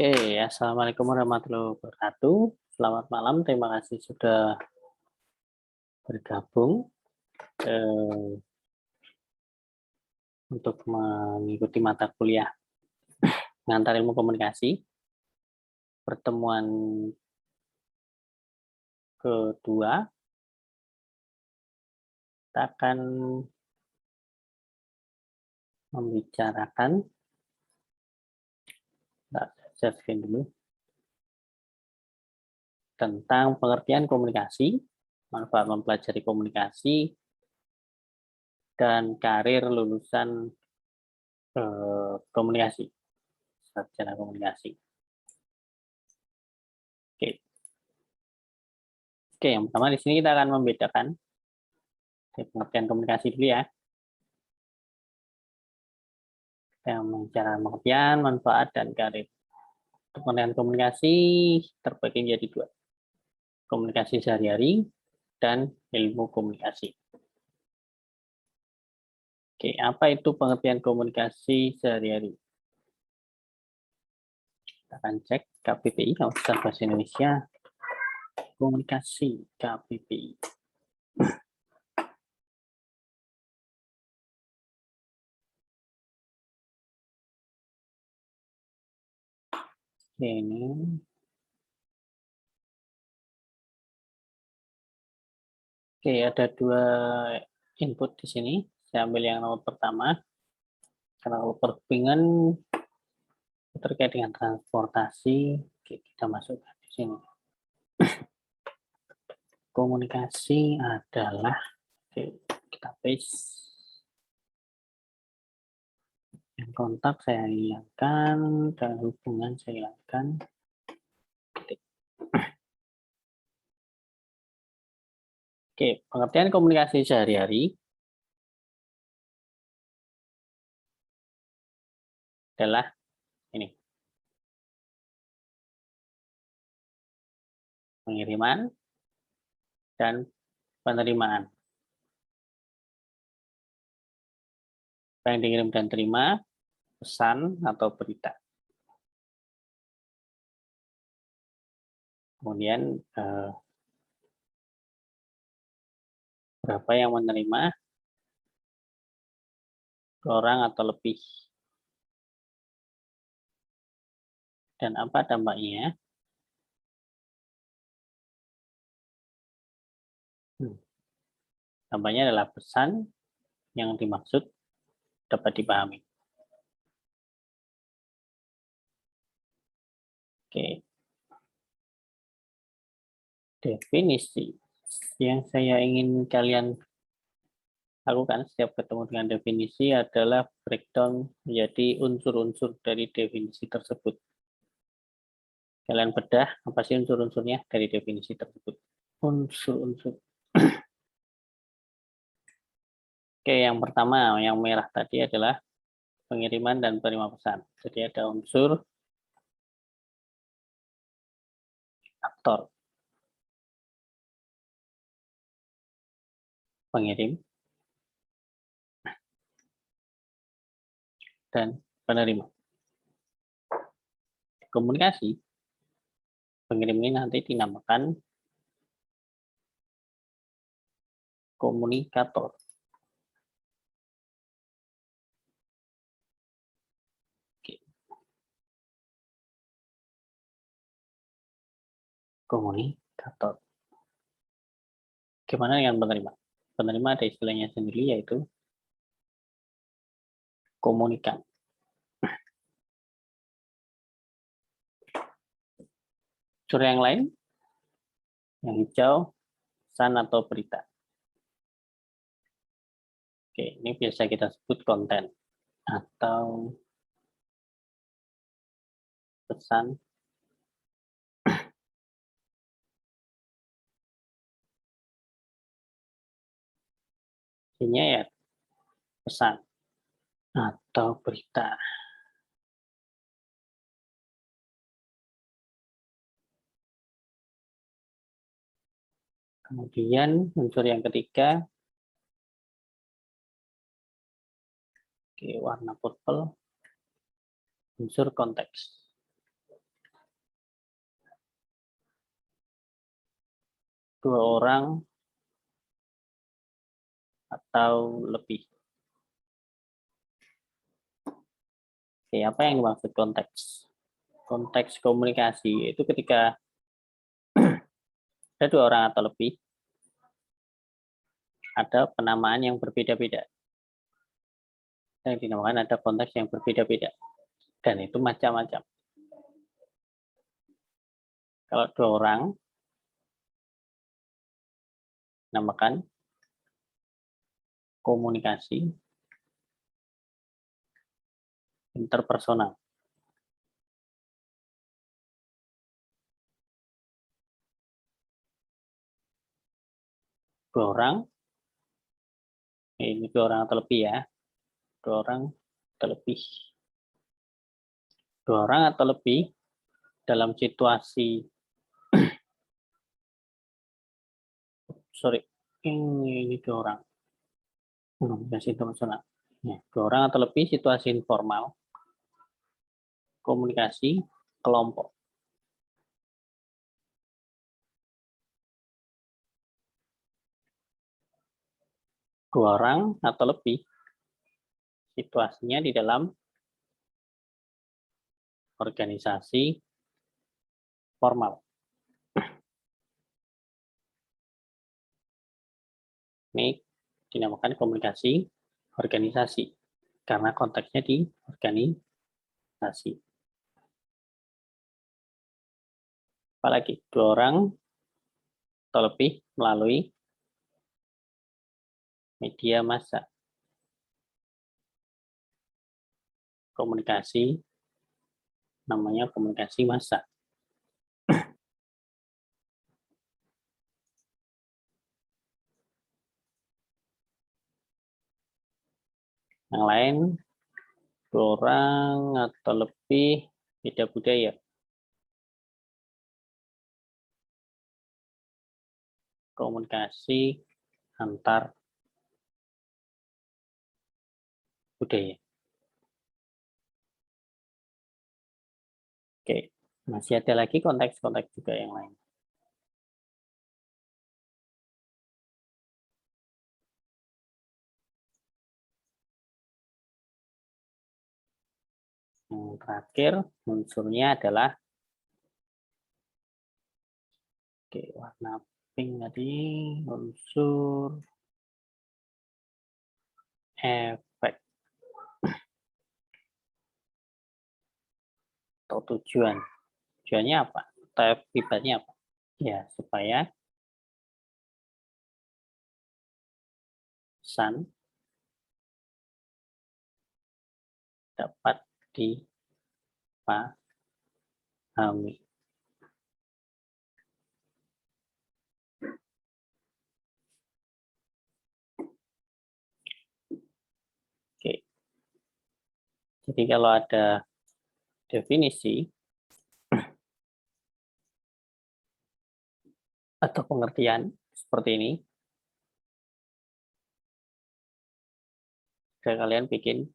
Oke, assalamualaikum warahmatullahi wabarakatuh. Selamat malam, terima kasih sudah bergabung untuk mengikuti mata kuliah pengantar ilmu komunikasi. Pertemuan kedua, kita akan membicarakan, share screen dulu, tentang pengertian komunikasi, manfaat mempelajari komunikasi, dan karir lulusan komunikasi, sarjana komunikasi. Oke, yang pertama di sini kita akan membedakan pengertian komunikasi dulu ya. Kita membicarakan pengertian, manfaat, dan karir. Pengertian komunikasi terbagi menjadi dua. Komunikasi sehari-hari dan ilmu komunikasi. Oke, apa itu pengertian komunikasi sehari-hari? Kita akan cek KBBI, Kamuster Bahasa Indonesia, komunikasi KBBI. Oke, ini. Oke, ada dua input di sini. Saya ambil yang nomor pertama. Karena perhubungan terkait dengan transportasi, kita masukkan di sini. Komunikasi adalah, kita paste. Yang kontak saya hilangkan, dan hubungan saya hilangkan. Oke, pengertian komunikasi sehari-hari adalah ini. Pengiriman dan penerimaan. Apa yang dikirim dan terima, pesan atau berita. Kemudian berapa yang menerima, orang atau lebih. Dan apa dampaknya? Dampaknya adalah pesan yang dimaksud dapat dipahami. Oke. Definisi yang saya ingin kalian lakukan setiap ketemu dengan definisi adalah breakdown menjadi unsur-unsur dari definisi tersebut. Kalian bedah apa sih unsur-unsurnya dari definisi tersebut. Unsur-unsur. Oke, yang pertama, yang merah tadi adalah pengiriman dan penerima pesan. Jadi ada unsur aktor. Pengirim dan penerima. Komunikasi, pengirim ini nanti dinamakan komunikator. Oke. Komunikator. Gimana dengan penerima? Penerima ada istilahnya sendiri, yaitu komunikan. Unsur yang lain, yang hijau, pesan atau berita. Oke, ini biasa kita sebut konten atau pesan. Ini ya pesan atau berita. Kemudian unsur yang ketiga, oke, warna purple, unsur konteks. 2 orang atau lebih. Oke, apa yang dimaksud konteks? Konteks komunikasi itu ketika ada 2 orang atau lebih, ada penamaan yang berbeda-beda. Yang dinamakan ada konteks yang berbeda-beda. Dan itu macam-macam. Kalau 2 orang, namakan komunikasi interpersonal. Dua orang, ini 2 orang atau lebih ya, 2 orang atau lebih. 2 orang atau lebih dalam situasi, ini 2 orang, komunikasi internasional. Ya, 2 orang atau lebih situasi informal, komunikasi kelompok. Dua orang atau lebih situasinya di dalam organisasi formal. Ini dinamakan komunikasi organisasi karena konteksnya di organisasi. Apalagi 2 orang atau lebih melalui media massa. Komunikasi namanya komunikasi massa. Yang lain 2 orang atau lebih beda budaya. Komunikasi antar budaya. Oke, masih ada lagi konteks-konteks juga yang lain. Yang terakhir unsurnya adalah, oke, warna pink tadi unsur efek atau tujuan. Tujuannya apa? Atau akibatnya apa? Ya, supaya pesan dapat dipahami. Oke. Jadi kalau ada definisi atau pengertian seperti ini, kalian bikin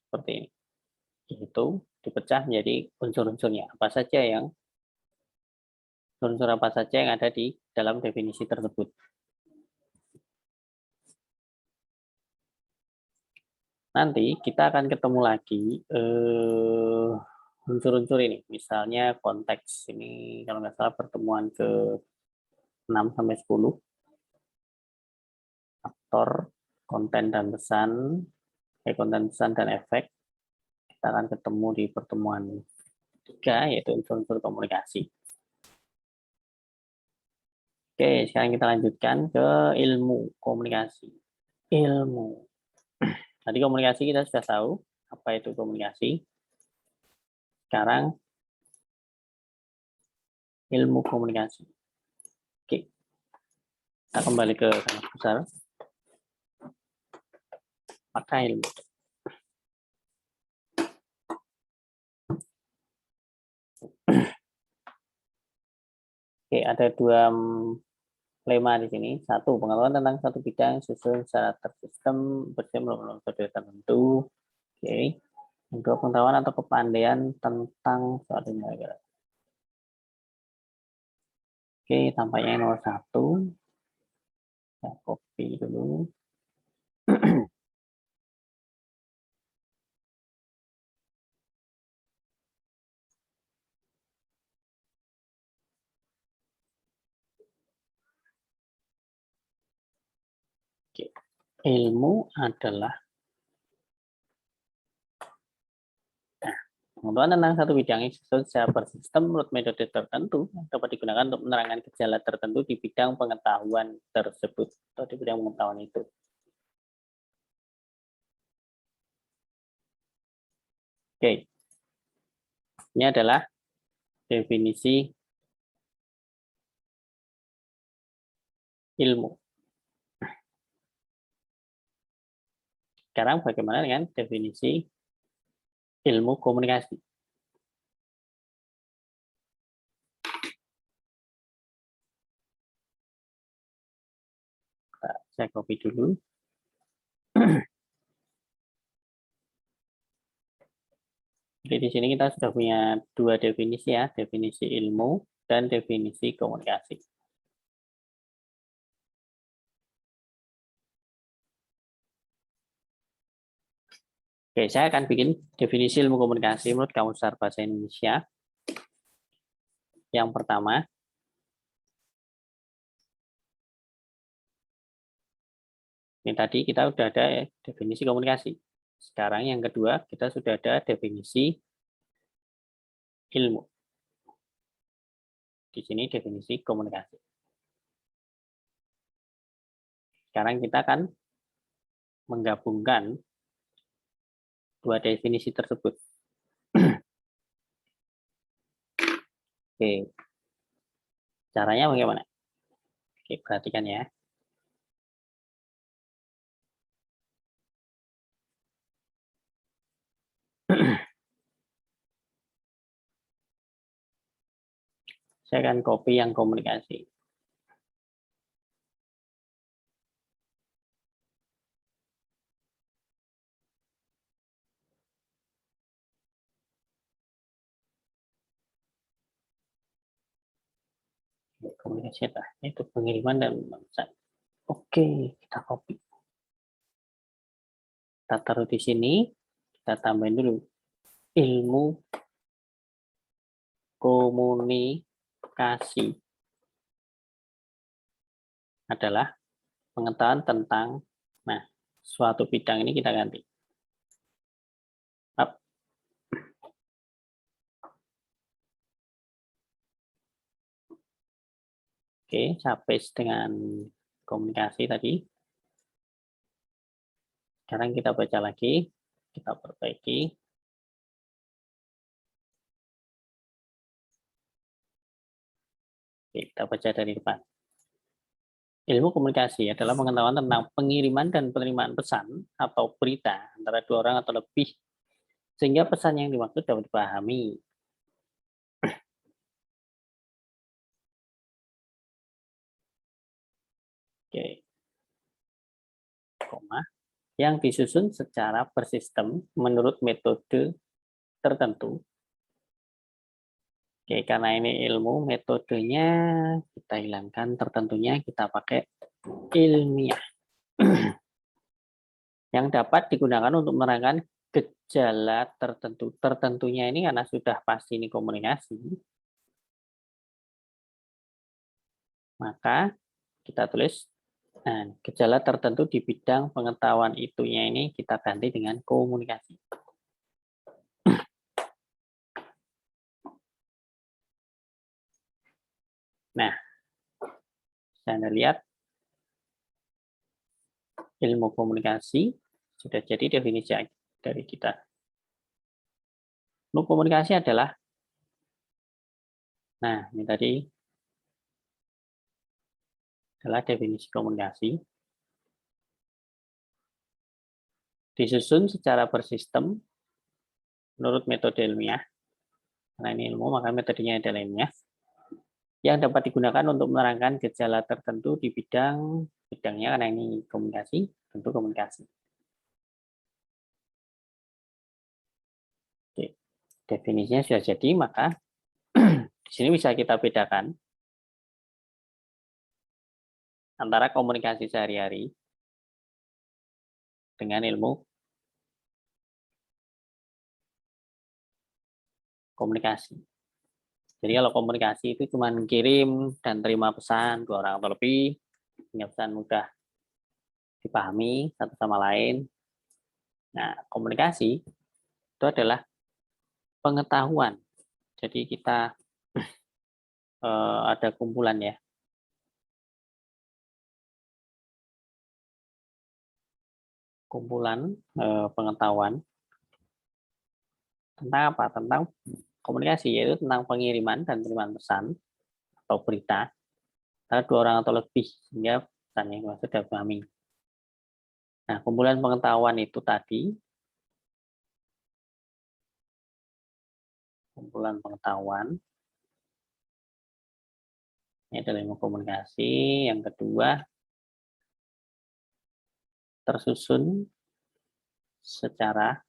seperti ini. Itu dipecah menjadi unsur-unsurnya. Unsur apa saja yang ada di dalam definisi tersebut. Nanti kita akan ketemu lagi unsur-unsur ini. Misalnya konteks ini kalau nggak salah pertemuan ke 6 sampai 10. Aktor, konten dan pesan, konten pesan dan efek. Kita akan ketemu di pertemuan 3 yaitu unsur-unsur komunikasi. Oke, sekarang kita lanjutkan ke ilmu komunikasi. Ilmu. Tadi komunikasi kita sudah tahu apa itu komunikasi. Sekarang ilmu komunikasi. Oke. Kita kembali ke kamus besar. Maka ilmu. Oke, ada 2 lema di sini. 1, pengetahuan tentang satu bidang susun secara tersistem bersama metode tertentu. Oke. Yang 2, pengetahuan atau kepandaian tentang suatu negara. Oke, tampaknya nomor 1. Saya copy dulu. Oke. Ilmu adalah pengetahuan tentang satu bidang yang disusun secara bersistem menurut metode tertentu yang dapat digunakan untuk menerangkan gejala tertentu di bidang pengetahuan tersebut atau di bidang pengetahuan itu. Oke, ini adalah definisi ilmu. Sekarang bagaimana dengan definisi ilmu komunikasi? Saya copy dulu. Jadi di sini kita sudah punya dua definisi ya, definisi ilmu dan definisi komunikasi. Oke, saya akan bikin definisi ilmu komunikasi menurut Kamus Besar Bahasa Indonesia. Yang pertama, ini tadi kita sudah ada definisi komunikasi. Sekarang yang kedua, kita sudah ada definisi ilmu. Di sini definisi komunikasi. Sekarang kita akan menggabungkan dua definisi tersebut. Oke, caranya bagaimana? Oke, perhatikan ya. Saya akan copy yang komunikasi. Komunikasi itu pengiriman dan pemesan. Oke, kita copy. Kita taruh di sini. Kita tambahin dulu ilmu komunikasi adalah pengetahuan tentang suatu bidang. Ini kita ganti. Up. Oke, saya paste dengan komunikasi tadi. Sekarang kita baca lagi, kita perbaiki. Oke, kita baca dari depan. Ilmu komunikasi adalah pengetahuan tentang pengiriman dan penerimaan pesan atau berita antara dua orang atau lebih, sehingga pesan yang dimaksud dapat dipahami. Oke, koma, yang disusun secara bersistem menurut metode tertentu. Oke, karena ini ilmu, metodenya kita hilangkan, tertentunya kita pakai ilmiah. Yang dapat digunakan untuk menerangkan gejala tertentu. Tertentunya ini karena sudah pasti ini komunikasi, maka kita tulis gejala tertentu di bidang pengetahuan itunya ini kita ganti dengan komunikasi. Nah, Anda lihat ilmu komunikasi sudah jadi definisi dari kita. Ilmu komunikasi adalah, ini tadi adalah definisi komunikasi. Disusun secara bersistem menurut metode ilmiah. Karena ini ilmu, maka metodenya adalah ilmiah. Yang dapat digunakan untuk menerangkan gejala tertentu di bidangnya, karena ini komunikasi, tentu komunikasi. Oke. Definisinya sudah jadi, maka di sini bisa kita bedakan antara komunikasi sehari-hari dengan ilmu komunikasi. Jadi kalau komunikasi itu cuma kirim dan terima pesan 2 orang atau lebih, sehingga pesan mudah dipahami satu sama lain. Nah, komunikasi itu adalah pengetahuan. Jadi kita ada kumpulan ya. Kumpulan pengetahuan tentang apa? Tentang komunikasi, yaitu tentang pengiriman dan penerimaan pesan atau berita antara 2 orang atau lebih, sehingga pesan yang maksud dipahami. Nah, kumpulan pengetahuan itu tadi, kumpulan pengetahuan, ini adalah ilmu komunikasi. Yang kedua, tersusun secara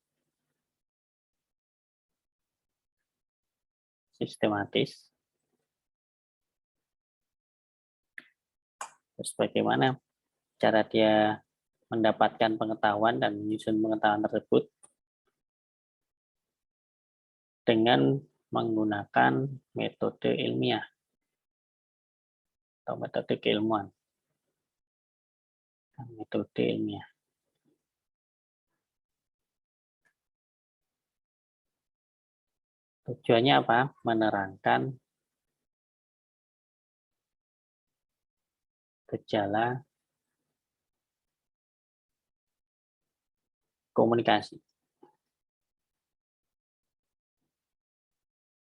sistematis. Terus bagaimana cara dia mendapatkan pengetahuan dan menyusun pengetahuan tersebut dengan menggunakan metode ilmiah atau metode keilmuan. Metode ilmiah. Tujuannya apa? Menerangkan gejala komunikasi.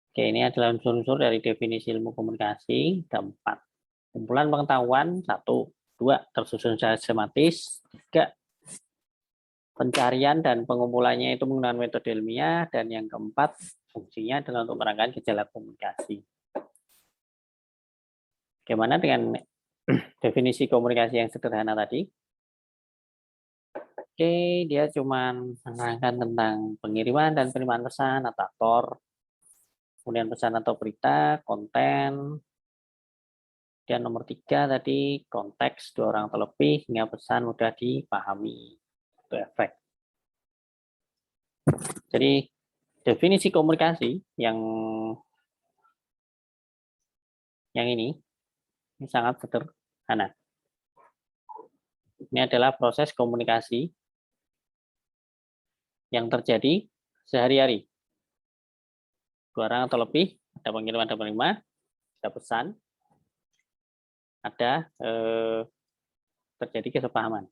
Oke, ini adalah unsur-unsur dari definisi ilmu komunikasi. Ada 4. Kumpulan pengetahuan, 1, 2, tersusun secara sistematis, 3, pencarian dan pengumpulannya itu menggunakan metode ilmiah, dan yang keempat, fungsinya adalah untuk menerangkan gejala komunikasi. Bagaimana dengan definisi komunikasi yang sederhana tadi? Oke, dia cuma menerangkan tentang pengiriman dan penerimaan pesan atau aktor, kemudian pesan atau berita, konten, dan nomor 3 tadi konteks 2 orang atau lebih hingga pesan mudah dipahami. Itu efek. Jadi definisi komunikasi yang ini sangat sederhana. Ini adalah proses komunikasi yang terjadi sehari-hari. 2 orang atau lebih, ada pengiriman dan penerima, ada pesan, ada terjadi kesepahaman.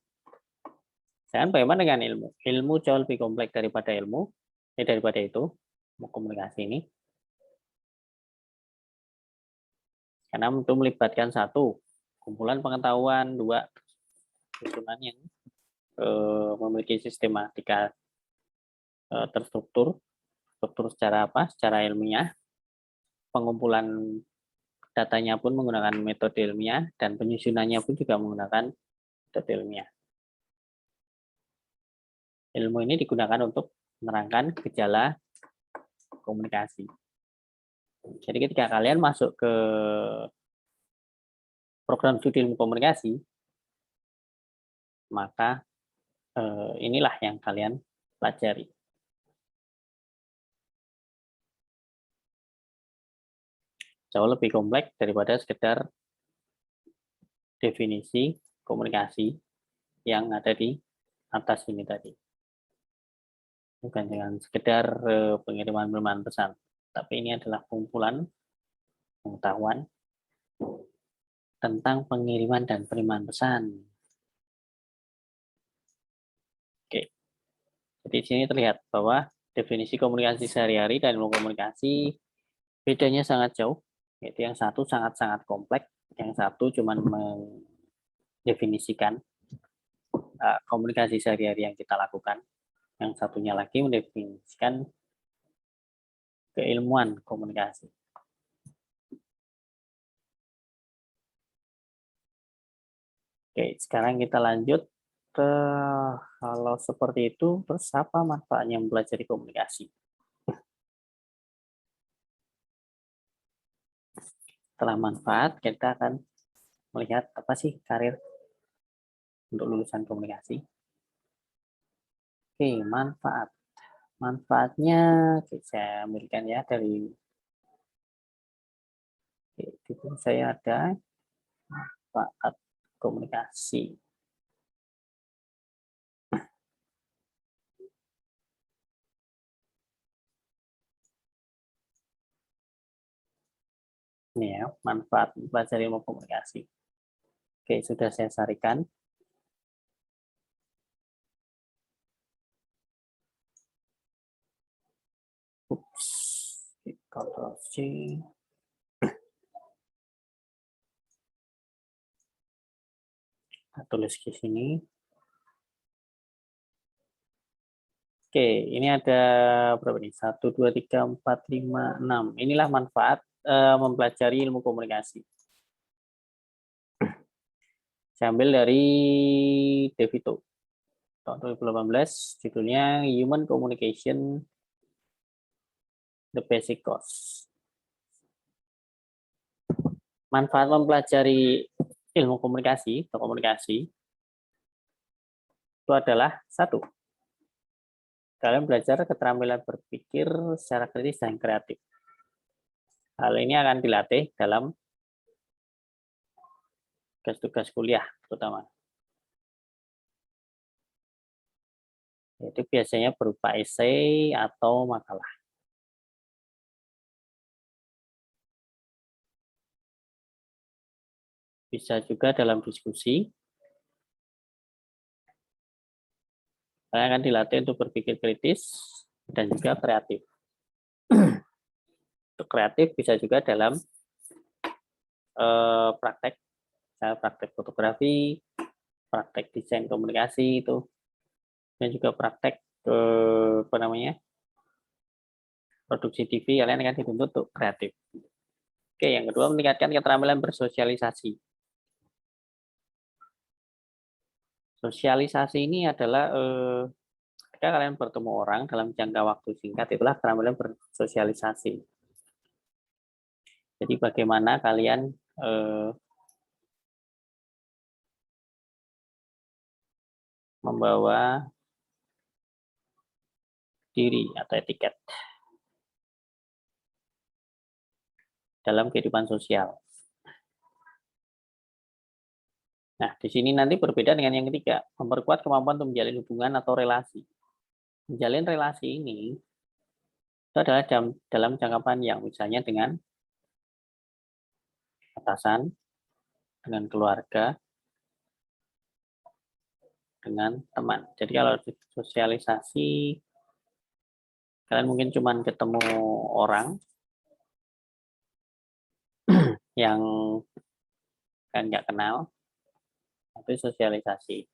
Dan bagaimana dengan ilmu? Ilmu jauh lebih kompleks daripada daripada itu, komunikasi ini. Karena itu melibatkan 1, kumpulan pengetahuan, 2, susunan yang memiliki sistematika terstruktur, secara apa? Secara ilmiah. Pengumpulan datanya pun menggunakan metode ilmiah dan penyusunannya pun juga menggunakan metode ilmiah. Ilmu ini digunakan untuk menerangkan gejala komunikasi. Jadi ketika kalian masuk ke program studi ilmu komunikasi, maka inilah yang kalian pelajari. Jauh lebih kompleks daripada sekedar definisi komunikasi yang ada di atas ini tadi. Bukan dengan sekedar pengiriman penerimaan pesan, tapi ini adalah kumpulan pengetahuan tentang pengiriman dan penerimaan pesan. Oke, jadi di sini terlihat bahwa definisi komunikasi sehari-hari dan ilmu komunikasi bedanya sangat jauh. Yaitu yang satu sangat-sangat kompleks, yang satu cuma mendefinisikan komunikasi sehari-hari yang kita lakukan. Yang satunya lagi mendefinisikan keilmuan komunikasi. Oke, sekarang kita lanjut ke kalau seperti itu, terus apa manfaatnya mempelajari komunikasi? Setelah manfaat, kita akan melihat apa sih karir untuk lulusan komunikasi. Oke, manfaat. Manfaatnya saya ambilkan ya dari di buku saya ada manfaat komunikasi. Ini ya, manfaat belajar ilmu komunikasi. Oke, sudah saya sarikan. Ups, Ctrl C. Kita tulis di sini. Oke, ini ada berapa nih? 1, 2, 3, 4, 5, 6. Inilah manfaat mempelajari ilmu komunikasi. Saya ambil dari DeVito. Tahun 2018, judulnya Human Communication, The Basic Course. Manfaat mempelajari ilmu komunikasi atau komunikasi itu adalah satu, kalian belajar keterampilan berpikir secara kritis dan kreatif. Hal ini akan dilatih dalam tugas-tugas kuliah terutama. Itu biasanya berupa esai atau makalah. Bisa juga dalam diskusi. Kalian akan dilatih untuk berpikir kritis dan juga kreatif. Untuk kreatif bisa juga dalam praktek, misalnya praktek fotografi, praktek desain komunikasi itu, dan juga praktek apa namanya, produksi TV. Kalian akan dituntut untuk kreatif. Oke, yang kedua, meningkatkan keterampilan bersosialisasi. Sosialisasi ini adalah ketika kalian bertemu orang dalam jangka waktu singkat, itulah keterampilan bersosialisasi. Jadi bagaimana kalian membawa diri atau etiket dalam kehidupan sosial. Nah, di sini nanti berbeda dengan yang ketiga, memperkuat kemampuan untuk menjalin hubungan atau relasi. Menjalin relasi ini itu adalah dalam jangka panjang, misalnya dengan atasan, dengan keluarga, dengan teman. Jadi kalau sosialisasi, kalian mungkin cuma ketemu orang yang kalian nggak kenal, itu sosialisasi.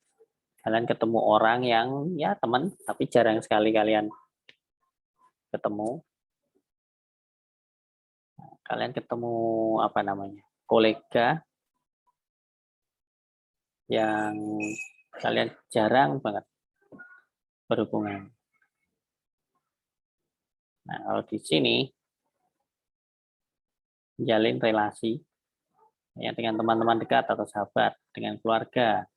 Kalian ketemu orang yang ya teman, tapi jarang sekali kalian ketemu. Kalian ketemu apa namanya, kolega yang kalian jarang banget berhubungan. Nah, kalau di sini menjalin relasi ya dengan teman-teman dekat atau sahabat, dengan keluarga,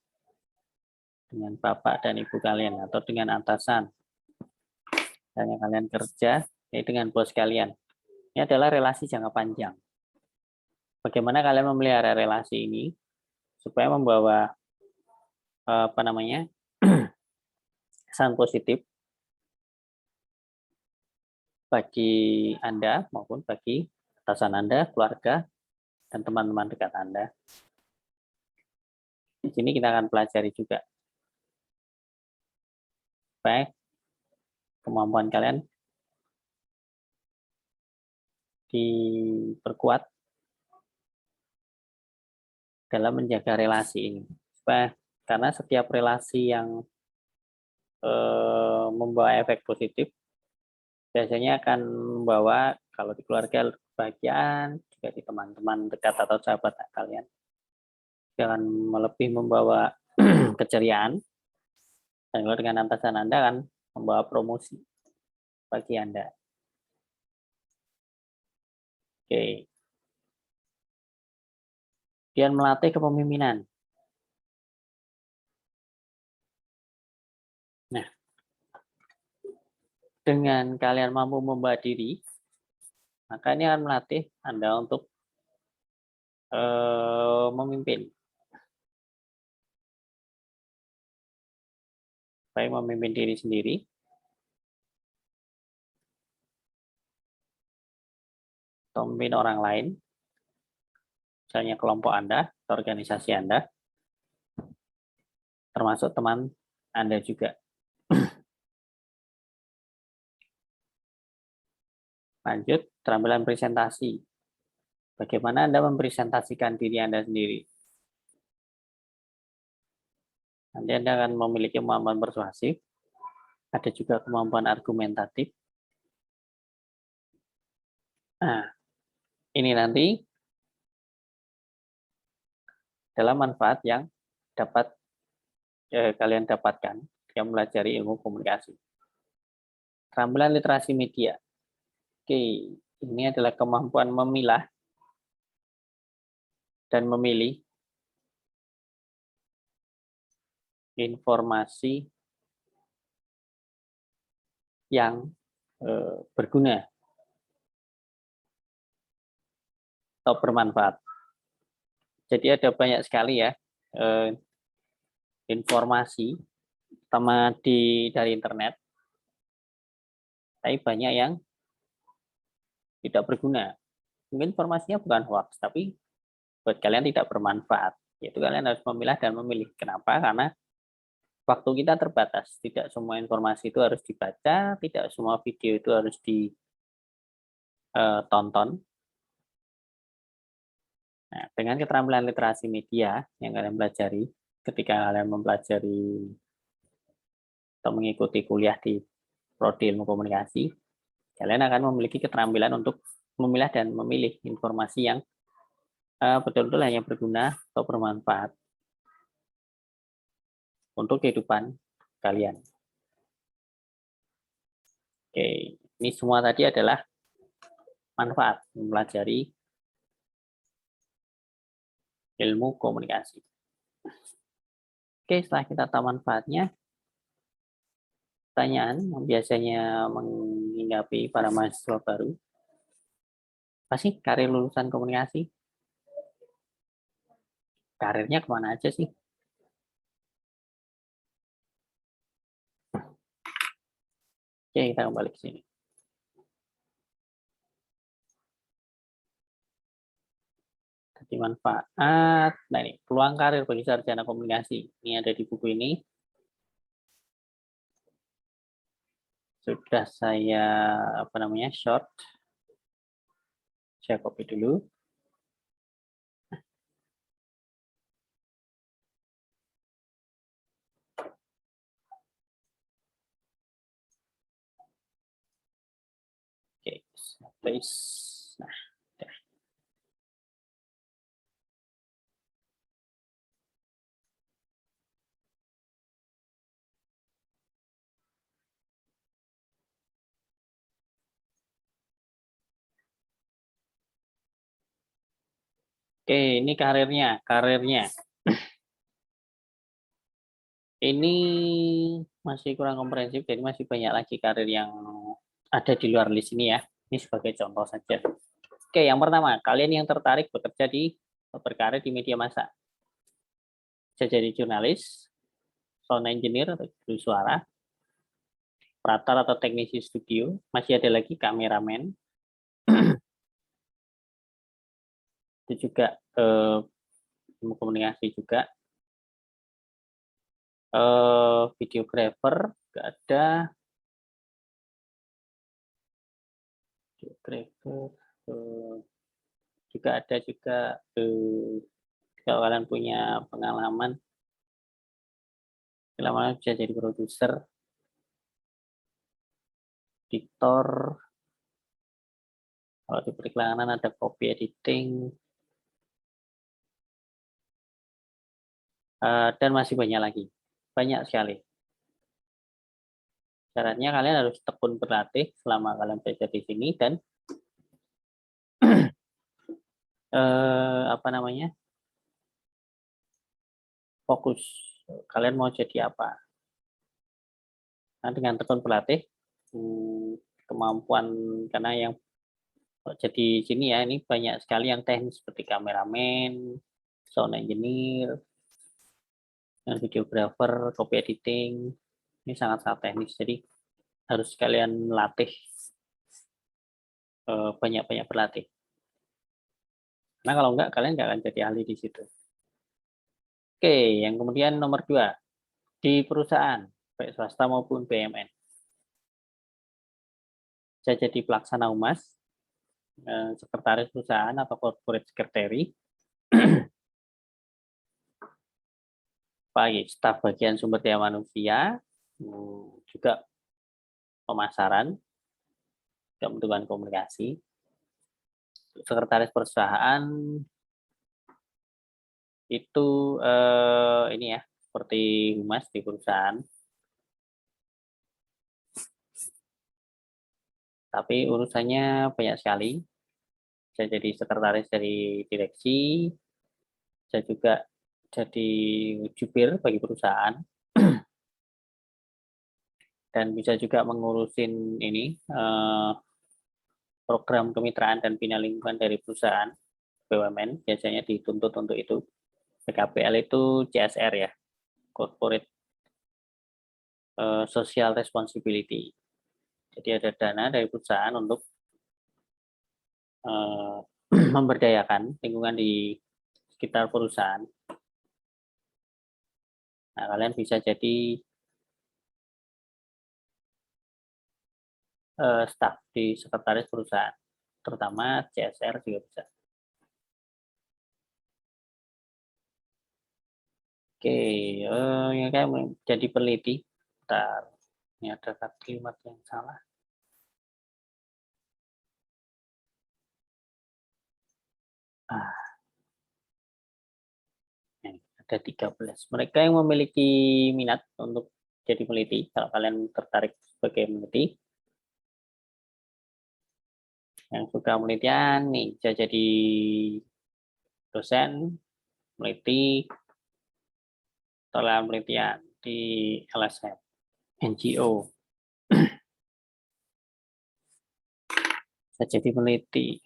dengan bapak dan ibu kalian, atau dengan atasan, misalnya kalian kerja ya dengan bos kalian. Ini adalah relasi jangka panjang. Bagaimana kalian memelihara relasi ini supaya membawa apa namanya kesan positif bagi Anda maupun bagi atasan Anda, keluarga, dan teman-teman dekat Anda. Di sini kita akan pelajari juga supaya kemampuan kalian diperkuat dalam menjaga relasi ini. Supaya, karena setiap relasi yang membawa efek positif biasanya akan membawa, kalau di keluarga, kebahagiaan, juga di teman-teman dekat atau sahabat kalian. Jangan lebih membawa keceriaan, dan kalau dengan atasan Anda kan membawa promosi bagi Anda. Oke. Kemudian melatih kepemimpinan. Dengan kalian mampu membawa diri, maka ini akan melatih Anda untuk memimpin. Baik memimpin diri sendiri, atau memimpin orang lain, misalnya kelompok Anda, atau organisasi Anda, termasuk teman Anda juga. Lanjut, keterampilan presentasi. Bagaimana Anda mempresentasikan diri Anda sendiri? Nanti Anda akan memiliki kemampuan persuasif, ada juga kemampuan argumentatif. Nah, ini nanti adalah manfaat yang dapat kalian dapatkan yang mempelajari ilmu komunikasi. Keterampilan literasi media. Oke, ini adalah kemampuan memilah dan memilih informasi yang berguna atau bermanfaat. Jadi ada banyak sekali ya informasi terutama dari internet, tapi banyak yang tidak berguna. Mungkin informasinya bukan hoax, tapi buat kalian tidak bermanfaat. Yaitu kalian harus memilah dan memilih. Kenapa? Karena waktu kita terbatas. Tidak semua informasi itu harus dibaca, tidak semua video itu harus ditonton. Nah, dengan keterampilan literasi media yang kalian pelajari, ketika kalian mempelajari atau mengikuti kuliah di Prodi Ilmu Komunikasi, kalian akan memiliki keterampilan untuk memilah dan memilih informasi yang betul-betul hanya berguna atau bermanfaat untuk kehidupan kalian. Oke, ini semua tadi adalah manfaat mempelajari ilmu komunikasi. Oke, setelah kita tahu manfaatnya, pertanyaan yang biasanya menghinggapi para mahasiswa baru, apa sih karir lulusan komunikasi? Karirnya kemana aja sih? Oke, kita kembali ke sini. Jadi manfaat, nah ini peluang karir bagi sarjana komunikasi. Ini ada di buku ini. Sudah saya short. Saya copy dulu. Oke, please. Nah, udah. Oke, ini karirnya. Ini masih kurang komprehensif, jadi masih banyak lagi karir yang ada di luar list ini ya. Ini sebagai contoh saja. Oke, yang pertama, kalian yang tertarik bekerja berkarir di media massa. Bisa jadi jurnalis, sound engineer atau juru suara, operator atau teknisi studio, masih ada lagi kameramen. Itu juga ilmu komunikasi juga. Videographer juga ada. Videographer juga ada juga kalau kalian punya pengalaman bisa jadi produser, editor, kalau di periklanan ada copy editing, dan masih banyak lagi, banyak sekali. Syaratnya kalian harus tekun berlatih selama kalian belajar di sini dan fokus kalian mau jadi apa. Nah, dengan tekun berlatih kemampuan, karena yang jadi sini ya, ini banyak sekali yang teknis seperti kameramen, sound engineer, dan videographer, copy editing. Ini sangat-sangat teknis, jadi harus kalian latih, banyak-banyak berlatih. Karena kalau enggak, kalian nggak akan jadi ahli di situ. Oke, yang kemudian nomor 2, di perusahaan, baik swasta maupun BUMN. Bisa jadi pelaksana humas, sekretaris perusahaan atau corporate secretary, bagi staf bagian sumber daya manusia, juga pemasaran, kebutuhan komunikasi, sekretaris perusahaan itu ini ya, seperti humas di perusahaan, tapi urusannya banyak sekali. Bisa jadi sekretaris dari direksi, bisa juga jadi jubir bagi perusahaan, dan bisa juga mengurusin ini program kemitraan dan bina lingkungan dari perusahaan BUMN, biasanya dituntut untuk itu. PKPL itu CSR ya, Corporate Social Responsibility. Jadi ada dana dari perusahaan untuk memberdayakan lingkungan di sekitar perusahaan. Nah, kalian bisa jadi staf di sekretaris perusahaan, terutama CSR juga bisa. Oke, yang kayak jadi peneliti. Bentar, ini ada kalimat yang salah. Ada 13. Mereka yang memiliki minat untuk jadi peneliti, kalau kalian tertarik sebagai peneliti, yang suka penelitian nih bisa jadi dosen, peneliti, atau penelitian di LSM, NGO. Bisa jadi peneliti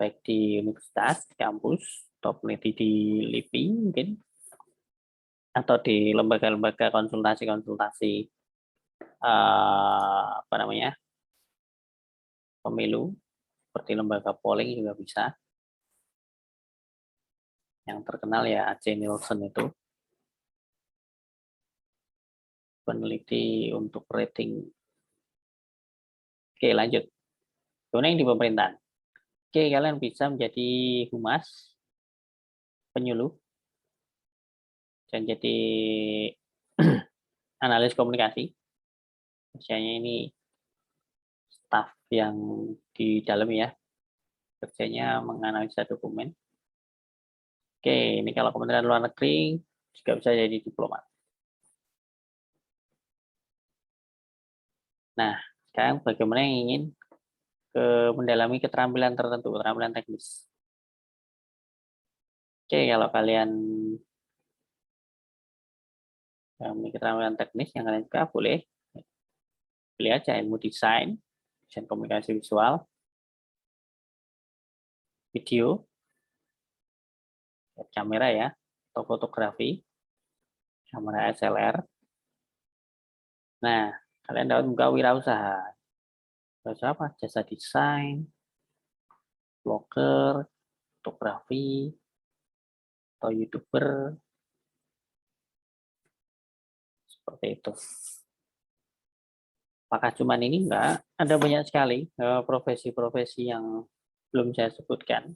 baik di universitas, di kampus, atau peneliti di LIPI mungkin, atau di lembaga-lembaga konsultasi-konsultasi apa namanya, pemilu, seperti lembaga polling juga bisa. Yang terkenal ya AC Nielsen itu, peneliti untuk rating. Oke, lanjut. Kemudian yang di pemerintahan. Oke, kalian bisa menjadi humas, penyuluh, dan jadi analis komunikasi. Misalnya ini staf yang di dalam ya, kerjanya menganalisa dokumen. Oke, ini kalau Kementerian Luar Negeri juga bisa jadi diplomat. Nah, sekarang bagaimana yang ingin mendalami keterampilan tertentu, keterampilan teknis. Oke, kalau kalian memiliki keterampilan teknis yang kalian suka, boleh pilih aja ilmu desain komunikasi visual, video, kamera ya, atau fotografi, kamera SLR. Nah, kalian dapat buka wirausaha. Wirausaha apa? Jasa desain, blogger, fotografi, atau YouTuber, seperti itu. Apakah cuma ini? Enggak, ada banyak sekali profesi-profesi yang belum saya sebutkan,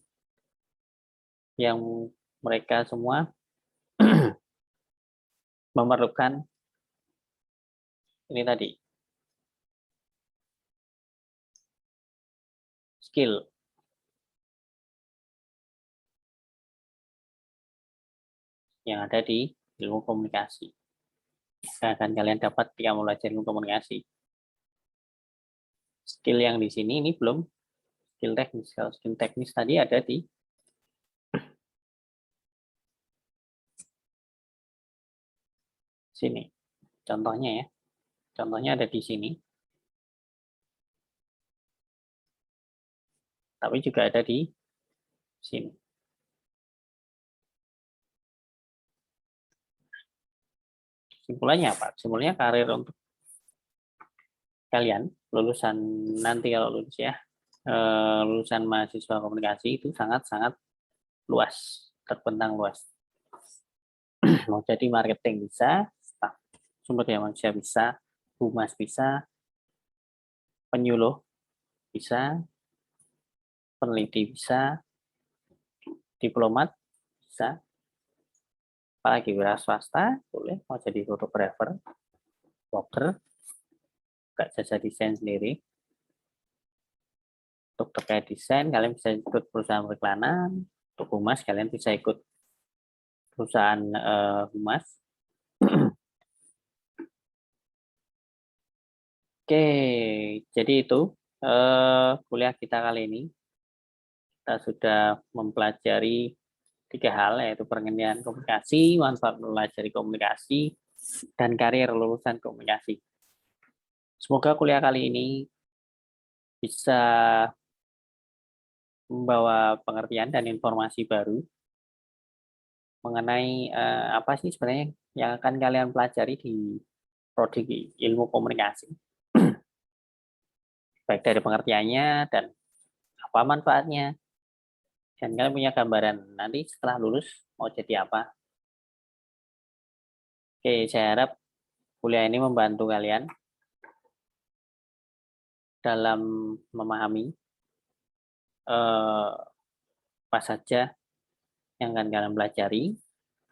yang mereka semua memerlukan ini tadi, skill yang ada di ilmu komunikasi. Yang akan kalian dapat ketika belajar ilmu komunikasi. Skill yang di sini ini belum skill teknis. Kalau skill teknis tadi ada di sini. Contohnya ya. Contohnya ada di sini. tapi juga ada di sini. Kesimpulannya apa? Kesimpulannya karir untuk kalian lulusan nanti kalau lulus ya, lulusan mahasiswa komunikasi itu sangat-sangat luas, terbentang luas. Mau jadi marketing bisa, sumber daya manusia bisa, humas bisa, penyuluh bisa, peneliti bisa, diplomat bisa, apalagi wira swasta boleh, mau jadi fotografer, blogger, gak jasa desain sendiri. Untuk terkait desain, kalian bisa ikut perusahaan periklanan. Untuk humas, kalian bisa ikut perusahaan humas. Oke, jadi itu kuliah kita kali ini. Kita sudah mempelajari 3 hal, yaitu pengertian komunikasi, manfaat mempelajari komunikasi, dan karir lulusan komunikasi. Semoga kuliah kali ini bisa membawa pengertian dan informasi baru mengenai apa sih sebenarnya yang akan kalian pelajari di prodi ilmu komunikasi. Baik dari pengertiannya dan apa manfaatnya. Dan kalian punya gambaran nanti setelah lulus mau jadi apa. Oke, saya harap kuliah ini membantu kalian dalam memahami apa saja yang akan kalian pelajari,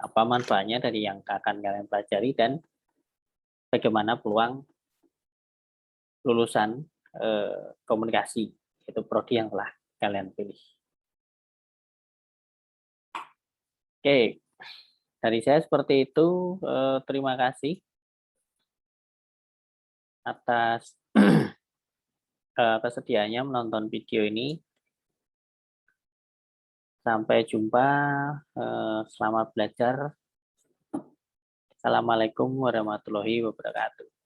apa manfaatnya dari yang akan kalian pelajari, dan bagaimana peluang lulusan komunikasi, yaitu prodi yang telah kalian pilih. Oke, dari saya seperti itu. Terima kasih atas kesediaannya menonton video ini. Sampai jumpa. Selamat belajar. Assalamualaikum warahmatullahi wabarakatuh.